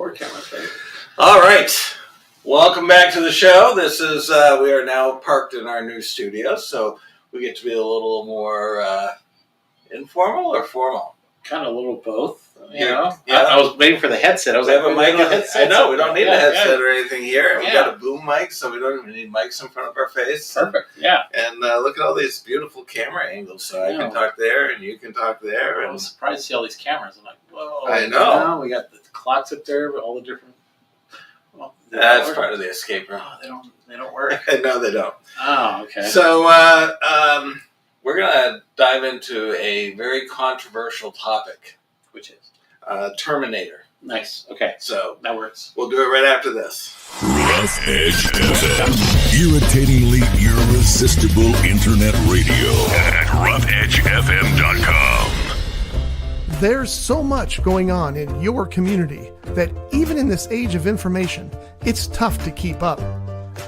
4 cameras, right? All right. Welcome back to the show. This is, we are now parked in our new studio, so we get to be a little more informal or formal. Kind of a little both. You Yeah. know, Yeah. I was waiting for the headset. I was We like, have a mic. I know we don't need a headset or anything here. Yeah. We got a boom mic, so we don't even need mics in front of our face. Perfect. Yeah. And look at all these beautiful camera angles. So I can talk there, and you can talk there. I And was surprised to see all these cameras. I'm like, whoa. I know. You know, we got the clocks up there, but all the different. Well, that's part of the escape room. Oh, they don't work. No, they don't. Oh, okay. So we're gonna dive into a very controversial topic, Which is Terminator. nice. Okay, So that works. we'll do it right after this. Rough Edge FM. Irritatingly irresistible internet radio at roughedgefm.com. There's so much going on in your community that even in this age of information, it's tough to keep up.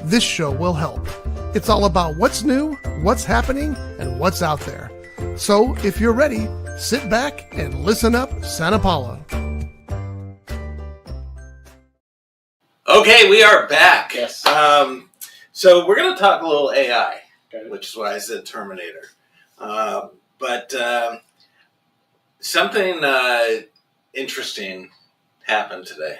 This show will help. It's all about what's new, what's happening, and what's out there. So if you're ready, sit back and listen up, Santa Paula. Okay, we are back. Yes. So we're gonna talk a little AI, Okay. which is why I said Terminator. But something interesting happened today.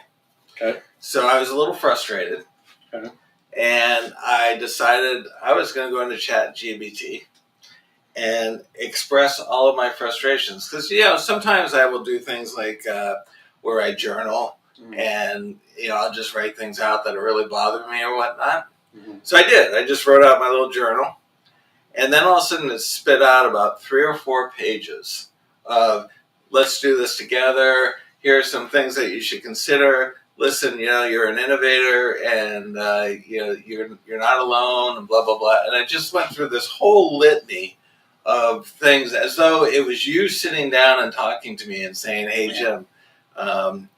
Okay. So I was a little frustrated. Okay. And I decided I was going to go into ChatGPT and express all of my frustrations. Because, sometimes I will do things like where I journal and, I'll just write things out that are really bothering me or whatnot. Mm-hmm. So I did. I just wrote out my little journal. And then all of a sudden it spit out about 3 or 4 pages of, let's do this together. Here are some things that you should consider. Listen, you're an innovator, and you're not alone, and blah blah blah. And I just went through this whole litany of things as though it was you sitting down and talking to me and saying, "Hey, Jim,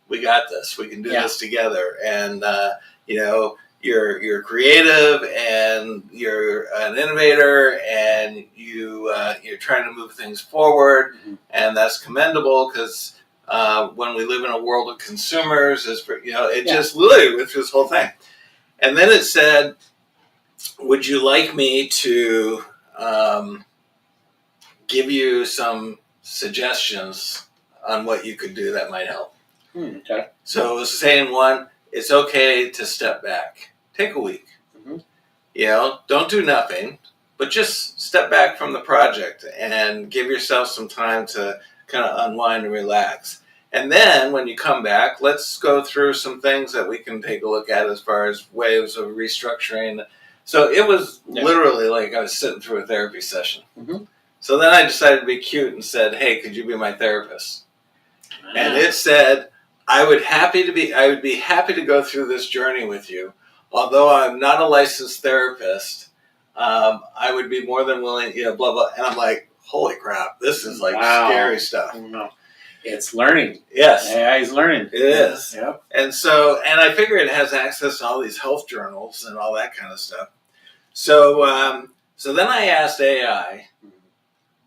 we got this. We can do this together." And you're creative, and you're an innovator, and you're trying to move things forward, and that's commendable because. When we live in a world of consumers, just literally went through this whole thing. And then it said, would you like me to give you some suggestions on what you could do that might help? Okay. So it was saying, one, it's okay to step back. Take a week. Mm-hmm. Don't do nothing, but just step back from the project and give yourself some time to kind of unwind and relax. And then when you come back, let's go through some things that we can take a look at as far as ways of restructuring. So it was literally like I was sitting through a therapy session. Mm-hmm. So then I decided to be cute and said, hey, could you be my therapist? And it said, I would be happy to go through this journey with you. Although I'm not a licensed therapist, I would be more than willing, blah, blah. And I'm like, holy crap, this is like scary stuff. No. It's learning. Yes. AI is learning. It is. Yep. And I figure it has access to all these health journals and all that kind of stuff. So then I asked AI,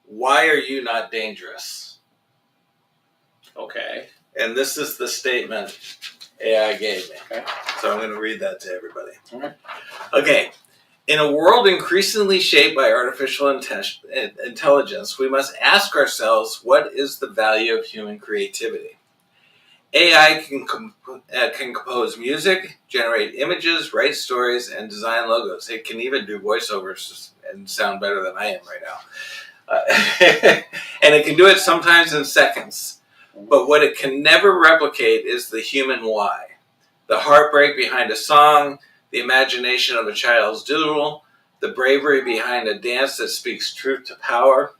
why are you not dangerous? Okay. And this is the statement AI gave me. Okay. So I'm going to read that to everybody. All right. Okay. In a world increasingly shaped by artificial intelligence, we must ask ourselves, what is the value of human creativity? AI can compose music, generate images, write stories, and design logos. It can even do voiceovers and sound better than I am right now. And it can do it sometimes in seconds. But what it can never replicate is the human why. The heartbreak behind a song, the imagination of a child's doodle, the bravery behind a dance that speaks truth to power.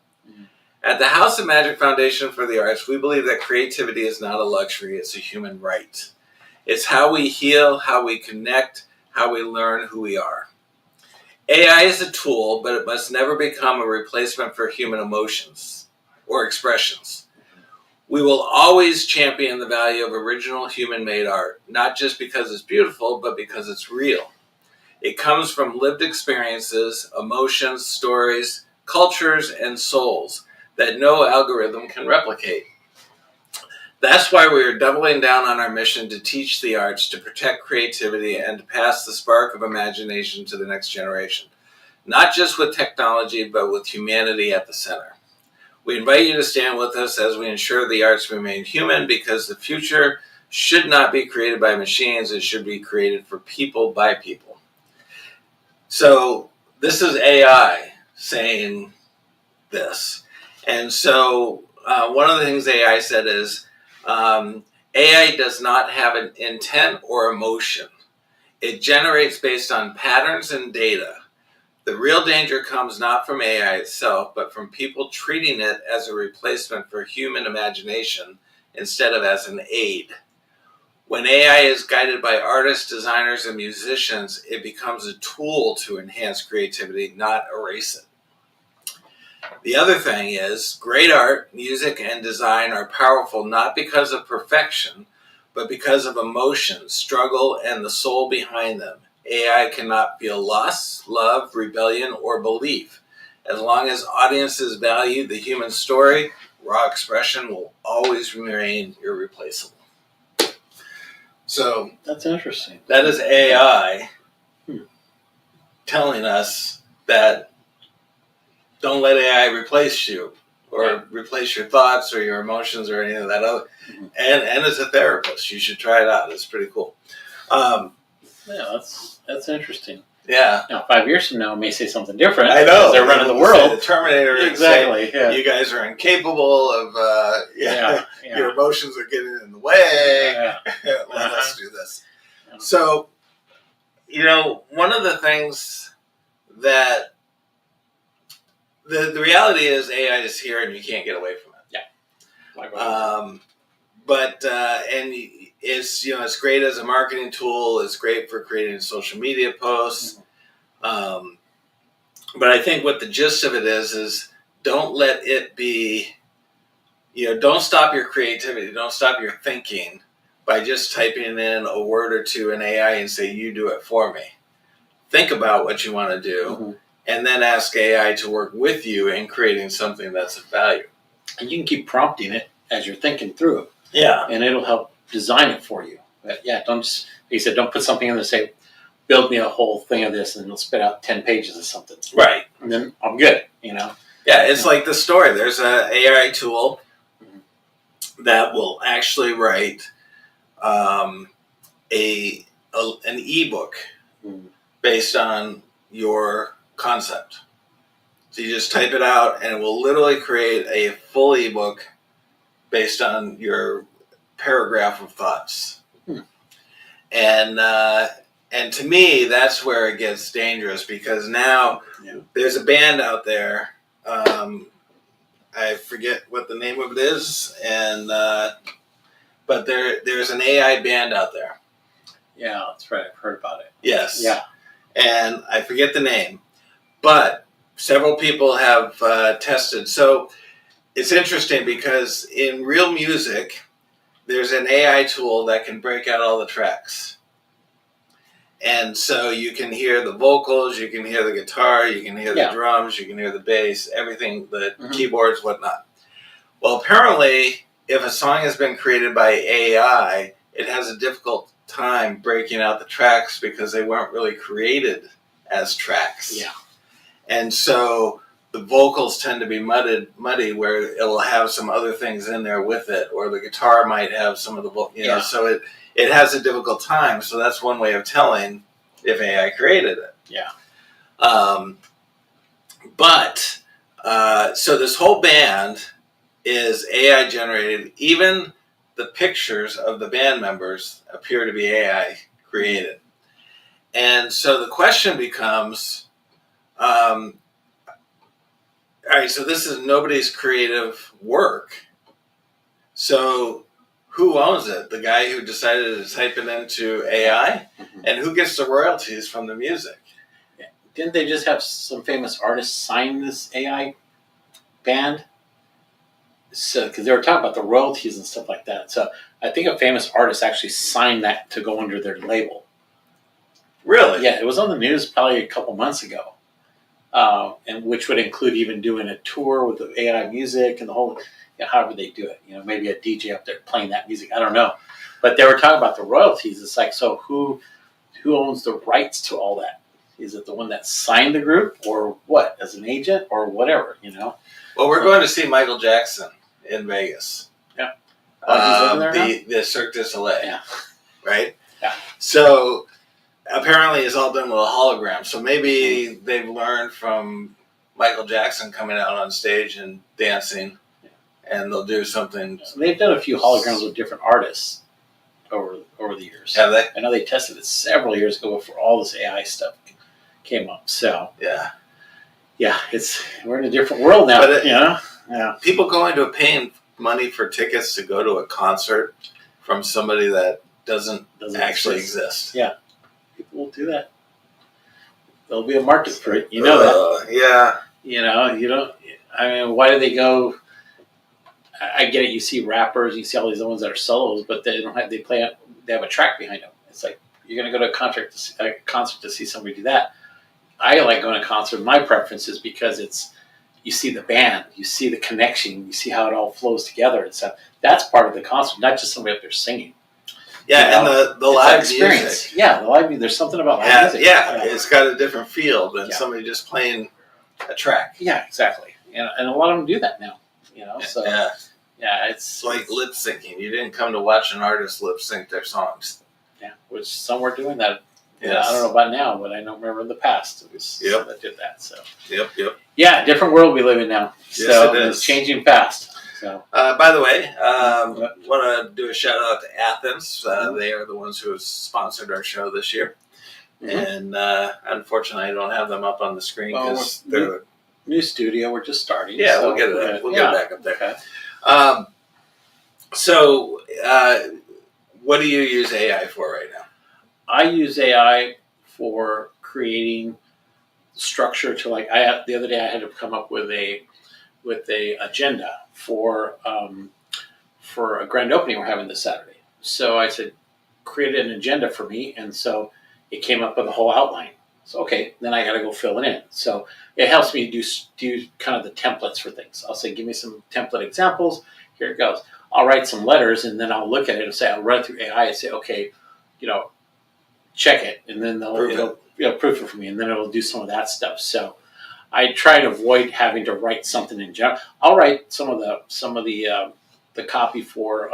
At the House of Magic Foundation for the Arts, we believe that creativity is not a luxury, it's a human right. It's how we heal, how we connect, how we learn who we are. AI is a tool, but it must never become a replacement for human emotions or expressions. We will always champion the value of original human-made art, not just because it's beautiful, but because it's real. It comes from lived experiences, emotions, stories, cultures, and souls that no algorithm can replicate. That's why we are doubling down on our mission to teach the arts, to protect creativity, and to pass the spark of imagination to the next generation. Not just with technology, but with humanity at the center. We invite you to stand with us as we ensure the arts remain human, because the future should not be created by machines. It should be created for people by people. So this is AI saying this. And so one of the things AI said is, AI does not have an intent or emotion. It generates based on patterns and data. The real danger comes not from AI itself, but from people treating it as a replacement for human imagination instead of as an aid. When AI is guided by artists, designers, and musicians, it becomes a tool to enhance creativity, not erase it. The other thing is, great art, music, and design are powerful not because of perfection, but because of emotion, struggle, and the soul behind them. AI cannot feel loss, love, rebellion, or belief. As long as audiences value the human story, raw expression will always remain irreplaceable. So That's interesting. that is AI telling us that don't let AI replace you or replace your thoughts or your emotions or any of that other. And as a therapist, you should try it out. It's pretty cool. Yeah, that's interesting. Yeah. Now, 5 years from now, it may say something different. I know. Because they're running the The world. Terminator. would Exactly. say, Yeah. You guys are incapable of, Yeah. your emotions are getting in the way. Yeah. Let us do this. Yeah. So, one of the things that the reality is AI is here and you can't get away from it. Likewise. But and it's it's great as a marketing tool. It's great for creating social media posts. But I think what the gist of it is don't let it be. Don't stop your creativity. Don't stop your thinking by just typing in a word or two in AI and say, "You do it for me." Think about what you want to do, and then ask AI to work with you in creating something that's of value. And you can keep prompting it as you're thinking through it, Yeah. and it'll help design it for you. But yeah, don't just, like you said, don't put something in there and say, build me a whole thing of this, and it'll spit out 10 pages of something. Right. And then I'm good, Yeah, it's like the story. There's an AI tool that will actually write an ebook based on your concept. So you just type it out, and it will literally create a full ebook based on your paragraph of thoughts. And to me, that's where it gets dangerous, because now there's a band out there. I forget what the name of it is, but there's an AI band out there. Yeah, that's right. I've heard about it. Yes. Yeah. And I forget the name, but several people have tested. So it's interesting because in real music, there's an AI tool that can break out all the tracks. And so you can hear the vocals, you can hear the guitar, you can hear the drums, you can hear the bass, everything, the keyboards, whatnot. Well, apparently, if a song has been created by AI, it has a difficult time breaking out the tracks because they weren't really created as tracks. Yeah. And so the vocals tend to be muddy where it'll have some other things in there with it, or the guitar might have some of the so it has a difficult time. So that's one way of telling if AI created it. Yeah. So this whole band is AI generated. Even the pictures of the band members appear to be AI created. And so the question becomes, all right, so this is nobody's creative work. So who owns it? The guy who decided to type it into AI? And who gets the royalties from the music? Didn't they just have some famous artists sign this AI band? So, because they were talking about the royalties and stuff like that. So I think a famous artist actually signed that to go under their label. Really? Yeah, it was on the news probably a couple months ago. and which would include even doing a tour with the AI music and the whole, however they do it. Maybe a DJ up there playing that music. I don't know, but they were talking about the royalties. It's like, so who owns the rights to all that? Is it the one that signed the group, or what, as an agent, or whatever? Well, we're going to see Michael Jackson in Vegas. Yeah. Oh, he's living there now? The Cirque du Soleil. Yeah. Right? Yeah. So apparently it's all done with a hologram. So maybe they've learned from Michael Jackson coming out on stage and dancing, and they'll do something. So they've done a few holograms with different artists over the years. Have they? I know they tested it several years ago before all this AI stuff came up. So Yeah. yeah, we're in a different world now. But Yeah. People going to paying money for tickets to go to a concert from somebody that doesn't actually exist. Yeah. People will do that. There'll be a market for it. You know that. Yeah. You don't. I mean, why do they go? I get it. You see rappers, you see all these other ones that are solos, but they don't have. They have a track behind them. It's like you're going to go to a concert to see somebody do that. I like going to a concert. My preference is because you see the band, you see the connection, you see how it all flows together and stuff. That's part of the concert, not just somebody up there singing. Yeah, and the live experience. music. Yeah, the live music. There's something about live music. Yeah, it's got a different feel than somebody just playing a track. Yeah, exactly. And a lot of them do that now. So it's like lip syncing. You didn't come to watch an artist lip sync their songs. Yeah, which some were doing that. Yes. I don't know about now, but I don't remember in the past it was some that did that. So Yep. yeah, different world we live in now. Yes, So it is. It's changing fast. So by the way, want to do a shout out to Athens. They are the ones who have sponsored our show this year. And unfortunately, I don't have them up on the screen because they're new studio. We're just starting. Yeah, so we'll get it up. We'll get it back up there. Okay. So, what do you use AI for right now? I use AI for creating structure to the other day I had to come up with a agenda for a grand opening we're having this Saturday. So I said, create an agenda for me, and so it came up with a whole outline. So okay, then I got to go fill it in. So it helps me do kind of the templates for things. I'll say, give me some template examples. Here it goes. I'll write some letters, and then I'll look at it and say, I'll run it through AI and say, okay, check it, and then it'll proof it for me, and then it'll do some of that stuff. So I try to avoid having to write something in general. I'll write some of the copy for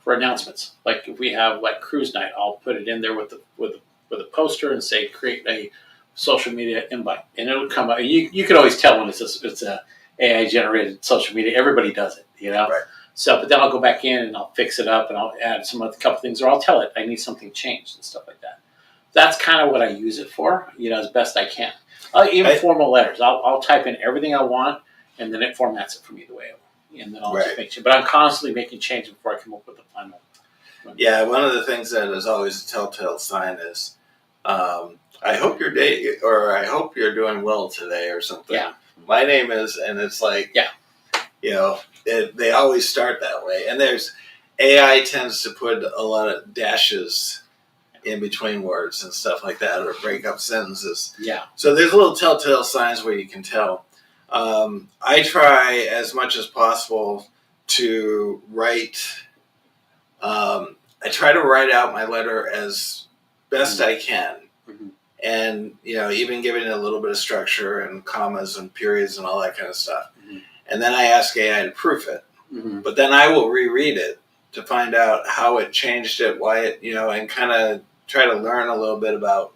announcements. Like if we have cruise night, I'll put it in there with a poster and say create a social media invite, and it'll come out. You can always tell when it's a AI generated social media. Everybody does it, Right. So, but then I'll go back in and I'll fix it up and I'll add some other couple things, or I'll tell it I need something changed and stuff like that. That's kind of what I use it for, as best I can. Even formal letters, I'll type in everything I want, and then it formats it for me the way I want, and then I'll just make change. But I'm constantly making changes before I come up with the final. Yeah, one of the things that is always a telltale sign is, I hope your day, or I hope you're doing well today, or something. Yeah. My name is, and it's like, they always start that way. And AI tends to put a lot of dashes in between words and stuff like that, or break up sentences. Yeah. So there's little telltale signs where you can tell. I try as much as possible to write. I try to write out my letter as best I can. Mm-hmm. And, even giving it a little bit of structure and commas and periods and all that kind of stuff. Mm-hmm. And then I ask AI to proof it. Mm-hmm. But then I will reread it to find out how it changed it, why it, and kind of try to learn a little bit about.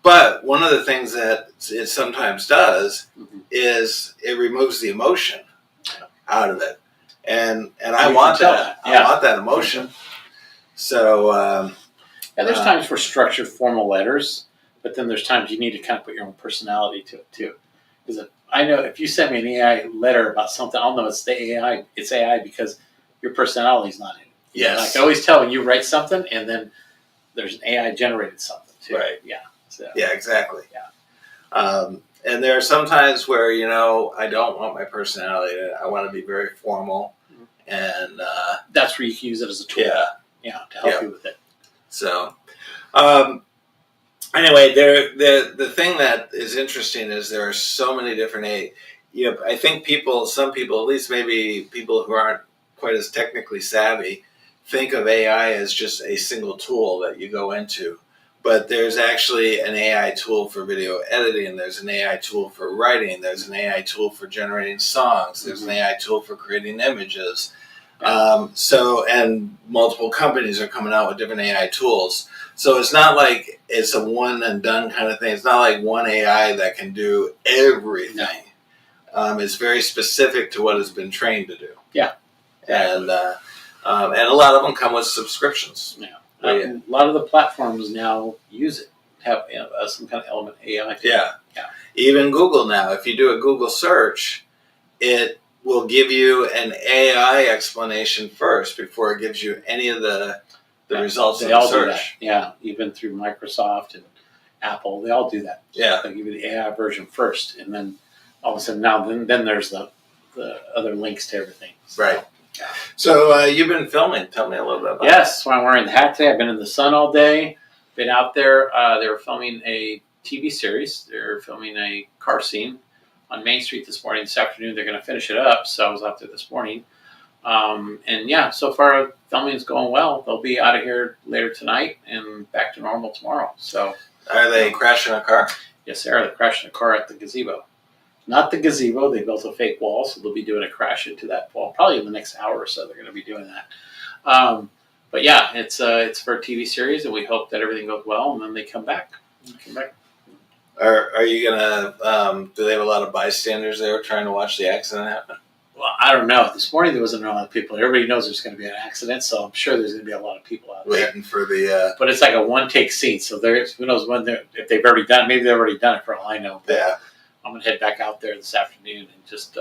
But one of the things that it sometimes does is it removes the emotion out of it. And I want that. I want that emotion. So, there's times for structured formal letters, but then there's times you need to kind of put your own personality to it too. Because I know if you send me an AI letter about something, I'll know it's the AI. It's AI because your personality's not in it. Yes. I can always tell when you write something, and then there's an AI generated something too. Right. Yeah. So. Yeah. Exactly. Yeah. And there are some times where I don't want my personality. I want to be very formal, and that's where you can use it as a tool. Yeah. Yeah. To help you with it. So, Anyway, the thing that is interesting is there are so many different I think some people, at least maybe people who aren't quite as technically savvy, think of AI as just a single tool that you go into. But there's actually an AI tool for video editing. There's an AI tool for writing. There's an AI tool for generating songs. There's an AI tool for creating images. And multiple companies are coming out with different AI tools. So it's not like it's a one and done kind of thing. It's not like one AI that can do everything. It's very specific to what it's been trained to do. Yeah. And a lot of them come with subscriptions. Yeah. A lot of the platforms now use it, have some kind of element of AI. Yeah. Even Google now, if you do a Google search, it will give you an AI explanation first before it gives you any of the results of the search. Do that. Yeah, even through Microsoft and Apple, they all do that. Yeah. They give you the AI version first, and then all of a sudden then there's the other links to everything. So, right. Yeah. So you've been filming. Tell me a little bit about Yes, that's why I'm wearing the hat today. I've been in the sun all day. Been out there. They were filming a TV series. They're filming a car scene on Main Street this morning. This afternoon they're going to finish it up. So I was out there this morning. And yeah, so far filming is going well. They'll be out of here later tonight and back to normal tomorrow. So Are they crashing a car? Yes, they are. They're crashing a car at the gazebo. Not the gazebo. They built a fake wall, so they'll be doing a crash into that wall. Probably in the next hour or so they're going to be doing that. But yeah, it's for a TV series, and we hope that everything goes well, and then they come back. Are you gonna? Do they have a lot of bystanders there trying to watch the accident happen? Well, I don't know. This morning there wasn't a lot of people. Everybody knows there's going to be an accident, so I'm sure there's going to be a lot of people out there. Waiting for the. But it's like a one-take scene, so who knows if they've already done it. Maybe they've already done it for all I know. But Yeah. I'm going to head back out there this afternoon and just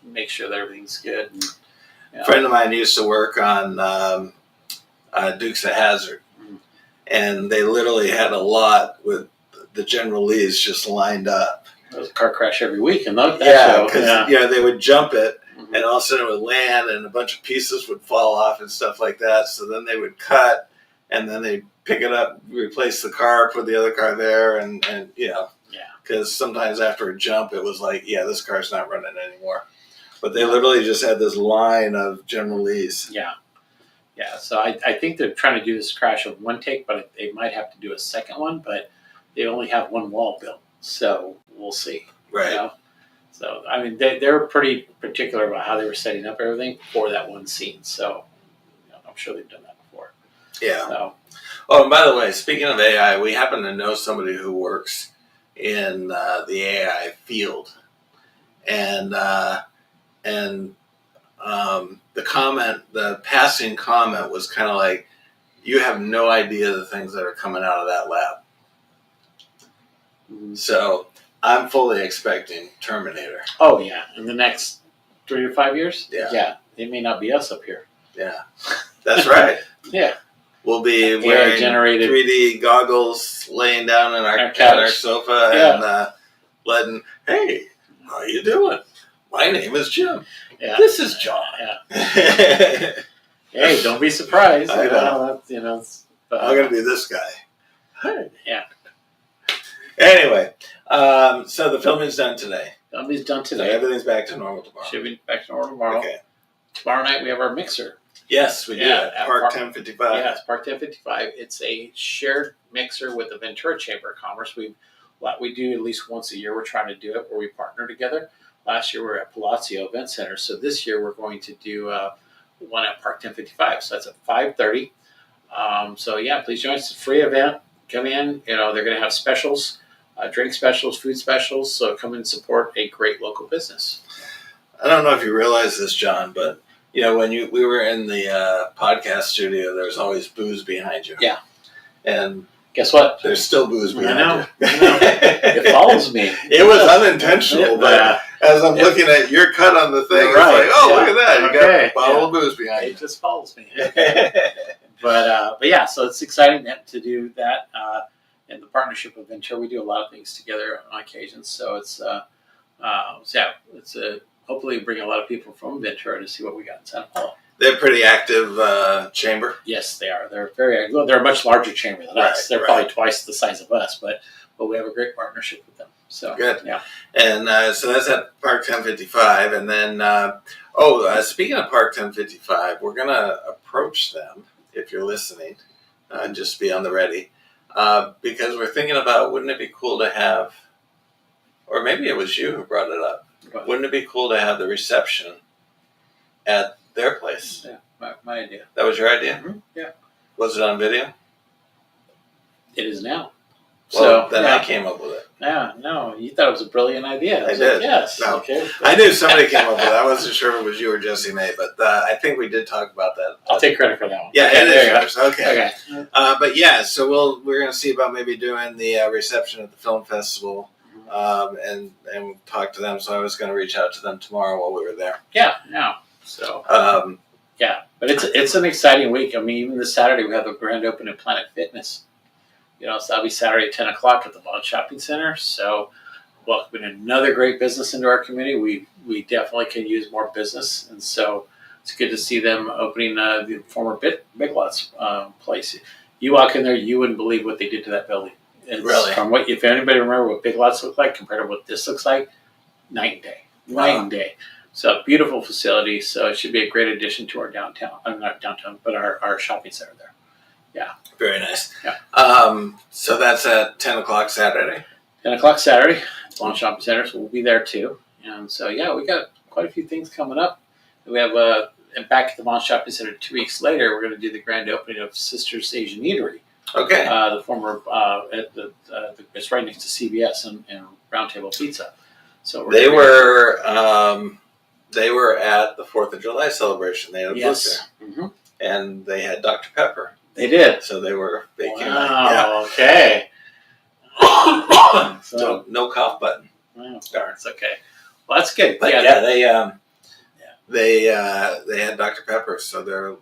make sure that everything's good. And, A friend of mine used to work on Dukes of Hazzard, and they literally had a lot with the General Lees just lined up. There was a car crash every week, and that Yeah, show. because they would jump it, Mhm. and all of a sudden it would land, and a bunch of pieces would fall off and stuff like that. So then they would cut, and then they'd pick it up, replace the car, put the other car there, and Yeah. because sometimes after a jump, it was like, yeah, this car's not running anymore. But they literally just had this line of General Lees. Yeah. So I think they're trying to do this crash of one take, but they might have to do a second one. But they only have one wall built, so we'll see. Right. You know? So I mean, they were pretty particular about how they were setting up everything for that one scene. So I'm sure they've done that before. Yeah. So Oh, and by the way, speaking of AI, we happen to know somebody who works in the AI field, and the passing comment was kind of like, "You have no idea the things that are coming out of that lab." So I'm fully expecting Terminator. oh yeah, in the next 3 to 5 years. Yeah. It may not be us up here. Yeah, that's right. Yeah. We'll be wearing AI-generated 3D goggles, laying down on our couch. sofa, Yeah. and letting, "Hey, how you doing? My name is Jim. Yeah. This is John." Yeah. Hey, don't be surprised. I know. It's, I'm gonna be this guy. Hey. Yeah. Anyway, so the filming's done today. Somebody's done So today. everything's back to normal tomorrow. Should be back to normal tomorrow. Okay. Tomorrow night we have our mixer. Yes, we do. Yeah, At at Park Park- 1055. Yeah, it's Park 1055. It's a shared mixer with the Ventura Chamber of Commerce. We do at least once a year. We're trying to do it where we partner together. Last year we were at Palazzo Event Center. So this year we're going to do one at Park 1055. So that's at 5:30. So yeah, please join us. It's a free event. Come in. They're going to have specials, drink specials, food specials. So come and support a great local business. I don't know if you realize this, John, but when we were in the podcast studio, there was always booze behind you. Yeah. And Guess what? there's still booze behind you. I know. It follows me. It was unintentional, but as I'm looking at your cut on the thing, You're it's right. like, oh, Yeah. look at that. You Okay. got a bottle of booze behind It just follows me. But yeah, so it's exciting to do that. In the partnership with Ventura, we do a lot of things together on occasions. So it's hopefully bring a lot of people from Ventura to see what we got in Santa Paula. They're pretty active chamber. Yes, they are. They're they're a much larger chamber than us. They're probably twice the size of us, but we have a great partnership with them. So good. Yeah. And so that's at Park 1055. And then, speaking of Park 1055, we're going to approach them, if you're listening, just be on the ready, because we're thinking about, wouldn't it be cool to have, or maybe it was you who brought it up, wouldn't it be cool to have the reception at their place? Yeah, my idea. That was your idea? Mm-hmm. Yeah. Was it on video? It is now. Well, then I came up with it. Yeah, no, you thought it was a brilliant idea. I did. Like, yes. No. Okay. I knew somebody came up with it. I wasn't sure if it was you or Jesse May, but I think we did talk about that. I'll take credit for that one. Yeah, Okay, it is yours. Okay. Okay. But yeah, so we're going to see about maybe doing the reception at the film festival, and talk to them. So I was going to reach out to them tomorrow while we were there. Yeah, no. So yeah, but it's an exciting week. I mean, even this Saturday we have the grand opening at Planet Fitness. So that'll be Saturday at 10 o'clock at the Vaughn Shopping Center. So welcoming another great business into our community. We definitely can use more business, and so it's good to see them opening the former Big Lots place. You walk in there, you wouldn't believe what they did to that building. It's Really? From if anybody remember what Big Lots looked like compared to what this looks like, night and day. Night and day. So beautiful facility. So it should be a great addition to our downtown. Not downtown, but our shopping center there. Yeah. Very nice. Yeah. So that's at 10 o'clock Saturday. 10 o'clock Saturday, Vaughn Shopping Center, so we'll be there too. And so, yeah, we got quite a few things coming up. We have, and back at the Vaughn Shopping Center 2 weeks later, we're going to do the grand opening of Sisters Asian Eatery. Okay. The former, it's right next to CBS and Round Table Pizza. So They were at the 4th of July celebration. They had a booth there. Mm-hmm. And they had Dr. Pepper. They did. So they were baking. Wow, okay. So no cough button. Wow, darn, it's okay. Well, that's good. But they had Dr. Pepper, so they're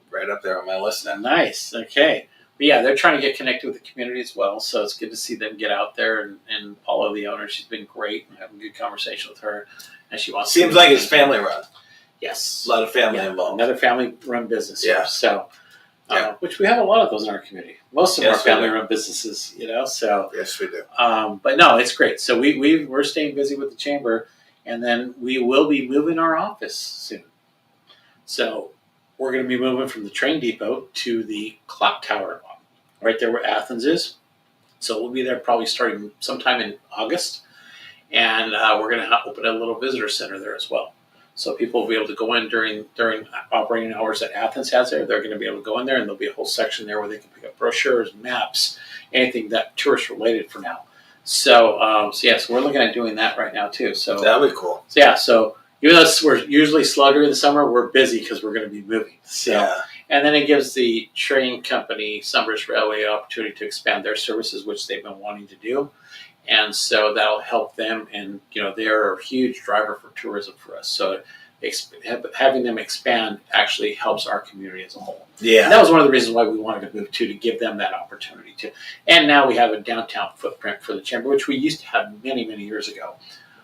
right up there on my list now. Nice. Okay. But yeah, they're trying to get connected with the community as well. So it's good to see them get out there and follow the owner. She's been great and having a good conversation with her. And she wants. Seems like it's family run. Yes. A lot of family involved. Another family-run business. Yeah. Here. So, which we have a lot of those in our community. Most of them are family-run businesses. So. Yes, we do. But no, it's great. So we're staying busy with the chamber, and then we will be moving our office soon. So we're going to be moving from the train depot to the clock tower, right there where Athens is. So we'll be there probably starting sometime in August, and we're going to open a little visitor center there as well. So people will be able to go in during operating hours that Athens has there. They're going to be able to go in there, and there'll be a whole section there where they can pick up brochures, maps, anything that tourist related for now. So we're looking at doing that right now too. So that'd be cool. So even though we're usually slow during the summer, we're busy because we're going to be moving. So and then it gives the train company, Sunburst Railway, an opportunity to expand their services, which they've been wanting to do. And so that'll help them, and they're a huge driver for tourism for us. So having them expand actually helps our community as a whole. Yeah, and that was one of the reasons why we wanted to move to give them that opportunity too. And now we have a downtown footprint for the chamber, which we used to have many years ago.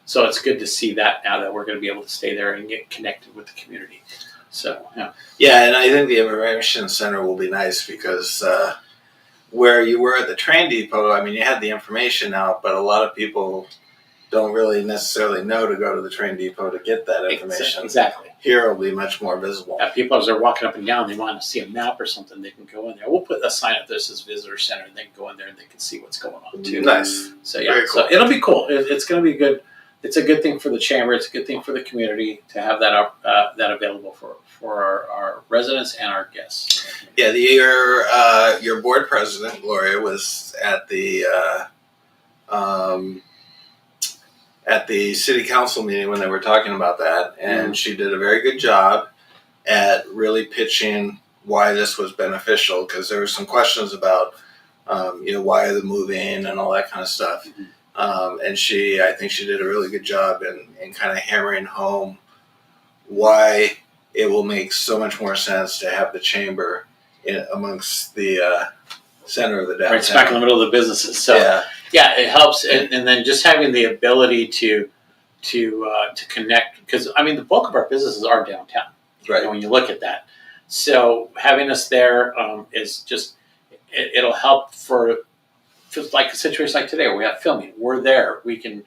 So it's good to see that now that we're going to be able to stay there and get connected with the community. So yeah, and I think the information center will be nice because. Where you were at the train depot, I mean, you had the information out, but a lot of people don't really necessarily know to go to the train depot to get that information. Exactly. Here it'll be much more visible. Yeah, people, as they're walking up and down, they want to see a map or something, they can go in there. We'll put a sign up that says visitor center, and they can go in there and they can see what's going on too. Nice. So yeah, Very cool. So it'll be cool. It's going to be good. It's a good thing for the chamber. It's a good thing for the community to have that that available for our residents and our guests. Yeah, your board president Gloria was at the city council meeting when they were talking about that, and she did a very good job at really pitching why this was beneficial, because there were some questions about why the moving and all that kind of stuff. Mm-hmm. And I think she did a really good job in kind of hammering home why it will make so much more sense to have the chamber amongst the center of the downtown. Right, smack in the middle of the businesses. So yeah, it helps, and then just having the ability to connect, because I mean the bulk of our businesses are downtown. Right. When you look at that. So having us there is just, it'll help for like a situation like today where we have filming. We're there. We can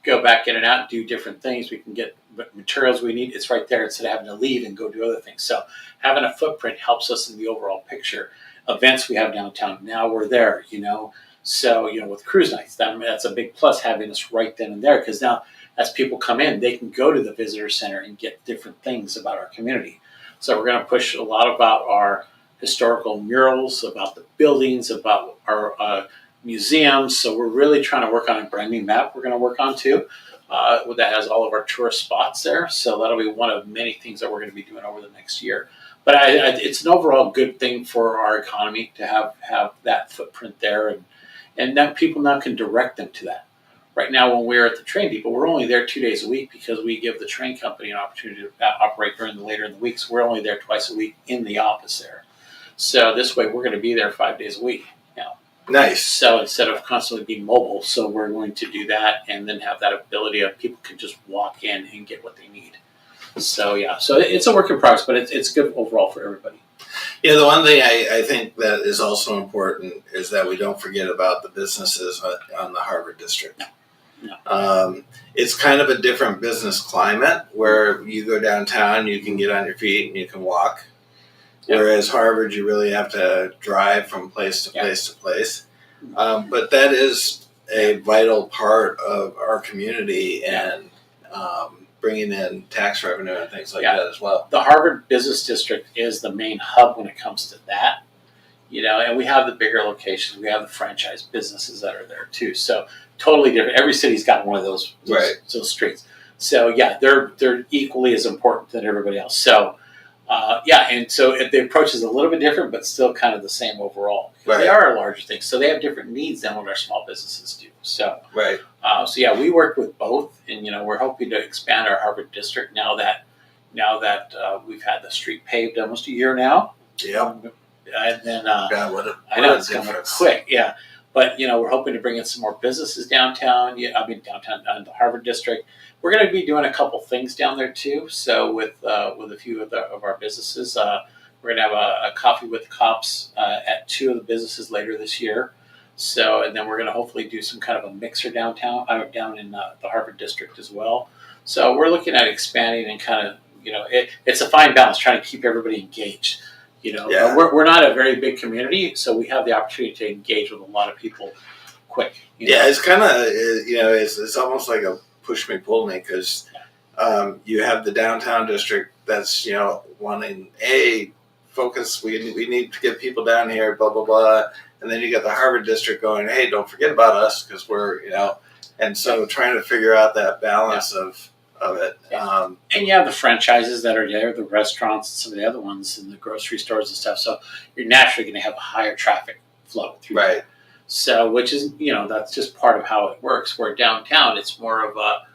go back in and out and do different things. We can get materials we need. It's right there instead of having to leave and go do other things. So having a footprint helps us in the overall picture. Events we have downtown, now we're there, So, with cruise nights, that's a big plus having us right then and there, because now as people come in, they can go to the visitor center and get different things about our community. So we're going to push a lot about our historical murals, about the buildings, about our museums. So we're really trying to work on a branding map we're going to work on too. That has all of our tourist spots there. So that'll be one of many things that we're going to be doing over the next year. But it's an overall good thing for our economy to have that footprint there, and that people now can direct them to that. Right now, when we're at the train depot, we're only there 2 days a week because we give the train company an opportunity to operate later in the week. So we're only there twice a week in the office there. So this way, we're going to be there 5 days a week now. Nice. So instead of constantly being mobile, so we're going to do that and then have that ability of people can just walk in and get what they need. So it's a work in progress, but it's good overall for everybody. Yeah, the one thing I think that is also important is that we don't forget about the businesses on the Harvard District. No. It's kind of a different business climate where you go downtown, you can get on your feet and you can walk. Yep. Whereas Harvard, you really have to drive from place to place to place. But that is a vital part of our community and bringing in tax revenue and things like that as well. The Harvard Business District is the main hub when it comes to that, and we have the bigger locations. We have the franchise businesses that are there too. So totally different. Every city's got one of those streets. So they're equally as important than everybody else. So and so the approach is a little bit different, but still kind of the same overall. They are larger things, so they have different needs than what our small businesses do. So we work with both, and we're hoping to expand our Harvard District now that we've had the street paved almost a year now. Yeah, and then I know it's coming quick. Yeah, but we're hoping to bring in some more businesses downtown. Downtown the Harvard District. We're going to be doing a couple things down there too. So with a few of our businesses, we're going to have a coffee with the cops at 2 of the businesses later this year. So, and then we're going to hopefully do some kind of a mixer down in the Harvard District as well. So we're looking at expanding and kind of, it's a fine balance trying to keep everybody engaged. We're not a very big community, so we have the opportunity to engage with a lot of people quick. It's kind of, it's almost like a push me, pull me, because you have the downtown district that's, wanting focus. We need to get people down here, blah, blah, blah. And then you got the Harvard district going, hey, don't forget about us because we're, and so trying to figure out that balance of it. Yeah. And you have the franchises that are there, the restaurants and some of the other ones and the grocery stores and stuff. So you're naturally going to have a higher traffic flow through. Right. So, which is, that's just part of how it works. Where downtown, it's more of a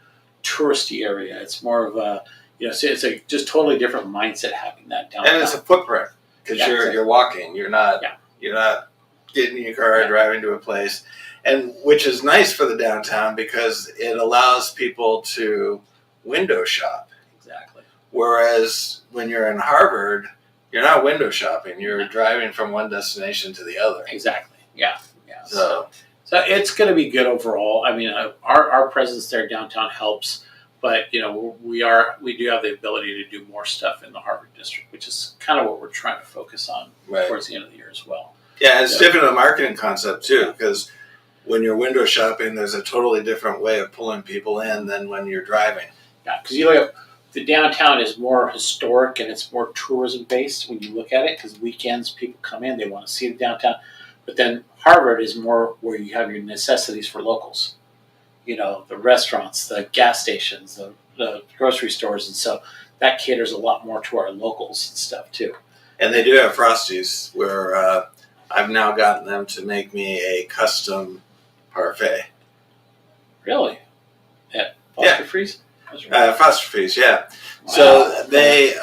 touristy area. It's more of a, so it's a just totally different mindset having that downtown. And it's a footprint because you're walking. You're not getting in your car, driving to a place, and which is nice for the downtown because it allows people to window shop. Exactly. Whereas when you're in Harvard, you're not window shopping. You're driving from one destination to the other. Exactly. Yeah. So it's going to be good overall. I mean, our presence there downtown helps, but we do have the ability to do more stuff in the Harvard district, which is kind of what we're trying to focus on towards the end of the year as well. Yeah, it's different a marketing concept too, because when you're window shopping, there's a totally different way of pulling people in than when you're driving. Yeah, because you look at the downtown is more historic and it's more tourism based when you look at it, because weekends people come in, they want to see the downtown. But then Harvard is more where you have your necessities for locals. The restaurants, the gas stations, the grocery stores, and so that caters a lot more to our locals and stuff too. And they do have Frosties where I've now gotten them to make me a custom parfait. Really? At Foster Freeze? Foster Freeze, yeah. Wow. So they,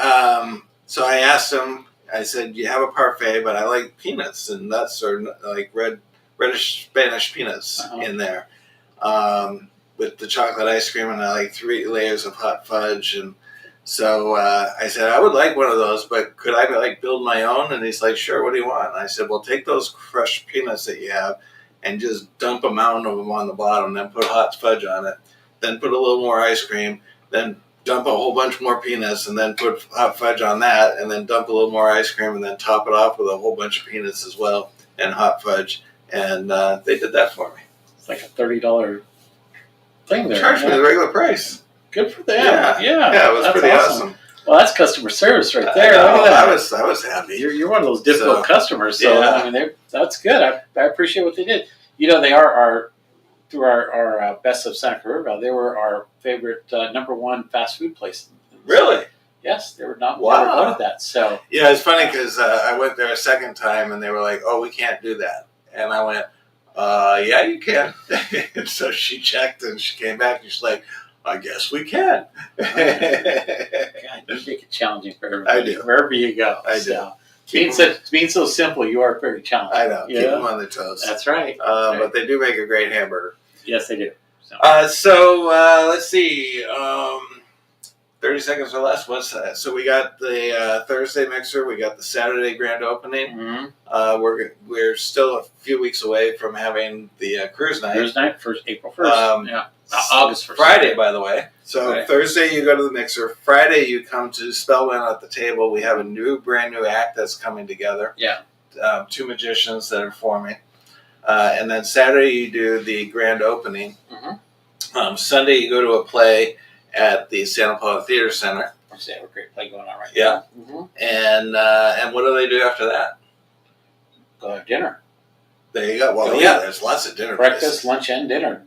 so I asked them, I said, you have a parfait, but I like peanuts and nuts or like reddish Spanish peanuts in there. With the chocolate ice cream, and I like 3 layers of hot fudge. And So I said, I would like one of those, but could I like build my own? And he's like, sure, what do you want? And I said, well, take those crushed peanuts that you have and just dump a mountain of them on the bottom, then put hot fudge on it, then put a little more ice cream, then dump a whole bunch more peanuts, and then put hot fudge on that, and then dump a little more ice cream, and then top it off with a whole bunch of peanuts as well, and hot fudge. And they did that for me. It's like a $30 thing there. Charged me the regular price. Good for them. Yeah, it was that's pretty awesome. Well, that's customer service right there. I know, Look at that. I was happy. You're one of those difficult customers, so yeah. I mean, that's good. I appreciate what they did. You know, they are through our Best of Santa Cruz Rivervale. They were our favorite #1 fast food place. Really? Yes, they were not. Wow. They were voted that. So yeah, it's funny because I went there a second time and they were like, "Oh, we can't do that," and I went, "Yeah, you can." And so she checked and she came back and she's like, "I guess we can." God, you make it challenging for everybody. I do. Wherever you go. I do. Being so simple, you are very challenging. I know. Yeah. Keep them on their toes. That's right. But they do make a great hamburger. Yes, they do. So let's see. 30 seconds or less. What's that? So we got the Thursday mixer. We got the Saturday grand opening. Mm-hmm. We're still a few weeks away from having the cruise night. Cruise night, April 1st. August 1st. Friday, by the way. So Right. Thursday you go to the mixer. Friday you come to Spellbound at the Table. We have a brand new act that's coming together. Yeah. 2 magicians that are forming. And then Saturday you do the grand opening. Mm-hmm. Sunday you go to a play at the Santa Paula Theater Center. They have a great play going on right Yeah. now. Mm-hmm. And what do they do after that? Go have dinner. There you go. Well, Oh, yeah, yeah. there's lots of dinner Breakfast, places. lunch, and dinner.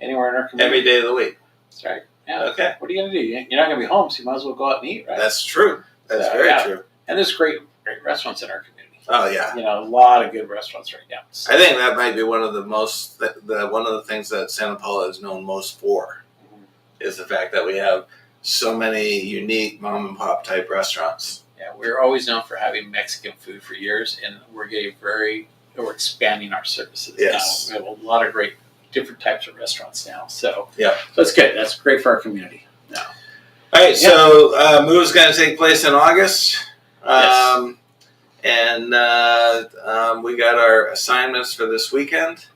Anywhere in our community. Every day of the week. That's right. Yeah. Okay. What are you going to do? You're not going to be home, so you might as well go out and eat, right? That's true. That's So, very yeah. true. And there's great restaurants in our community. Oh, yeah. You know, a lot of good restaurants right now. So, I think that might be one of the most, one of the things that Santa Paula is known most for is the fact that we have so many unique mom and pop type restaurants. yeah, we're always known for having Mexican food for years, and we're expanding our services Yes. now. We have a lot of great different types of restaurants now. So Yeah. that's good. That's great for our community now. All right, so Move is going to take place in August. Yes. And we got our assignments for this weekend.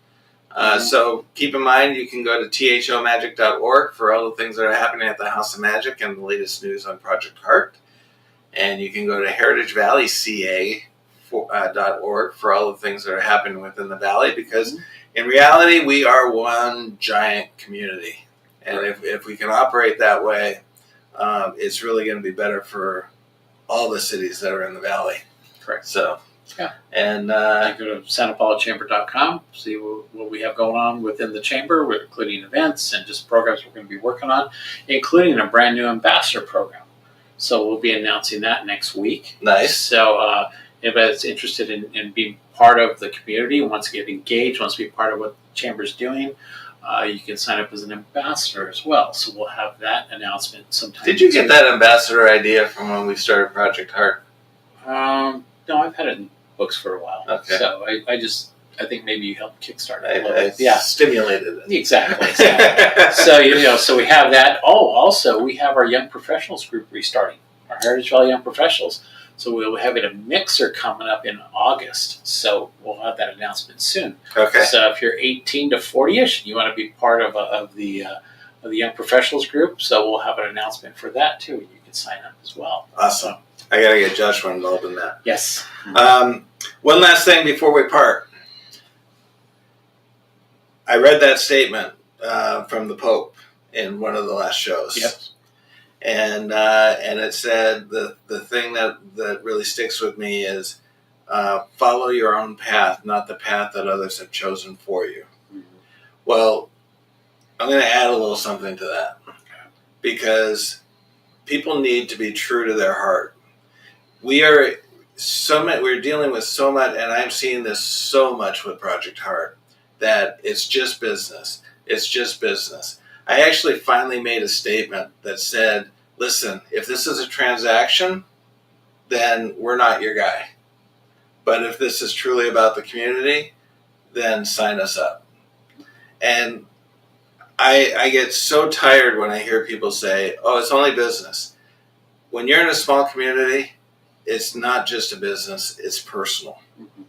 So keep in mind, you can go to thomagic.org for all the things that are happening at the House of Magic and the latest news on Project Heart. And you can go to heritagevalleyca.org for all the things that are happening within the valley, because in reality, we are one giant community. And if we can operate that way, it's really going to be better for all the cities that are in the valley. Correct. So, yeah. And You go to santapaulachamber.com, see what we have going on within the chamber, including events and just programs we're going to be working on, including a brand new ambassador program. So we'll be announcing that next week. Nice. So if it's interested in being part of the community, wants to get engaged, wants to be part of what the chamber's doing, you can sign up as an ambassador as well. So we'll have that announcement sometime. Did you get that ambassador idea from when we started Project Heart? No, I've had it in books for a while. Okay. So I think maybe you helped kickstart it a little bit. Yeah, stimulated it. Exactly. So so we have that. Oh, also we have our Young Professionals group restarting, our Heritage Valley Young Professionals. So we'll have a mixer coming up in August. So we'll have that announcement soon. Okay. So if you're 18 to 40ish, you want to be part of the Young Professionals group. So we'll have an announcement for that too. You can sign up as well. Awesome. I got to get Joshua involved in that. Yes. One last thing before we part. I read that statement from the Pope in one of the last shows. Yep. And it said the thing that really sticks with me is follow your own path, not the path that others have chosen for you. Mm-hmm. Well, I'm going to add a little something to that, because people need to be true to their heart. We're dealing with so much, and I'm seeing this so much with Project Heart, that it's just business. It's just business. I actually finally made a statement that said, listen, if this is a transaction, then we're not your guy. But if this is truly about the community, then sign us up. And I get so tired when I hear people say, oh, it's only business. when you're in a small community, it's not just a business, it's personal. Mhm.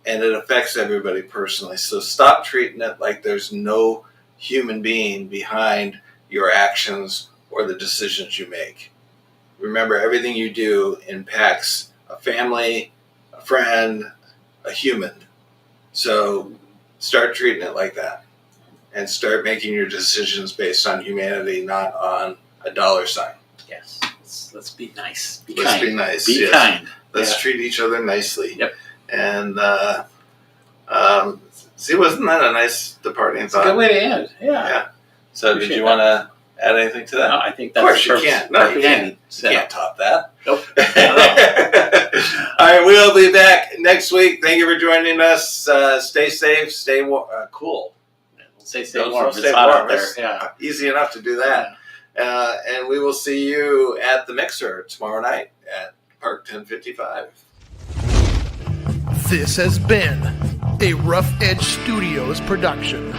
And it affects everybody personally. So stop treating it like there's no human being behind your actions or the decisions you make. Remember, everything you do impacts a family, a friend, a human. So start treating it like that. And start making your decisions based on humanity, not on a dollar sign. Yes. Let's be nice. Be Let's kind. be nice. Be yes. kind. Let's Yeah. treat each other nicely. Yep. And see, wasn't that a nice departing It's a thought? good way to end. Yeah. Yeah. So, did Appreciate you that. want to add anything to that? No, I think Of that's course you can't. No, you perfect can't. ending. You can't top that. Nope. All right, we'll be back next week. Thank you for joining us. Stay safe. Stay cool. Stay Don't warm. stay It's hot warm. out there. It's Yeah. easy enough to do that. And we will see you at the Mixer tomorrow night at Park 1055. This has been a Rough Edge Studios production.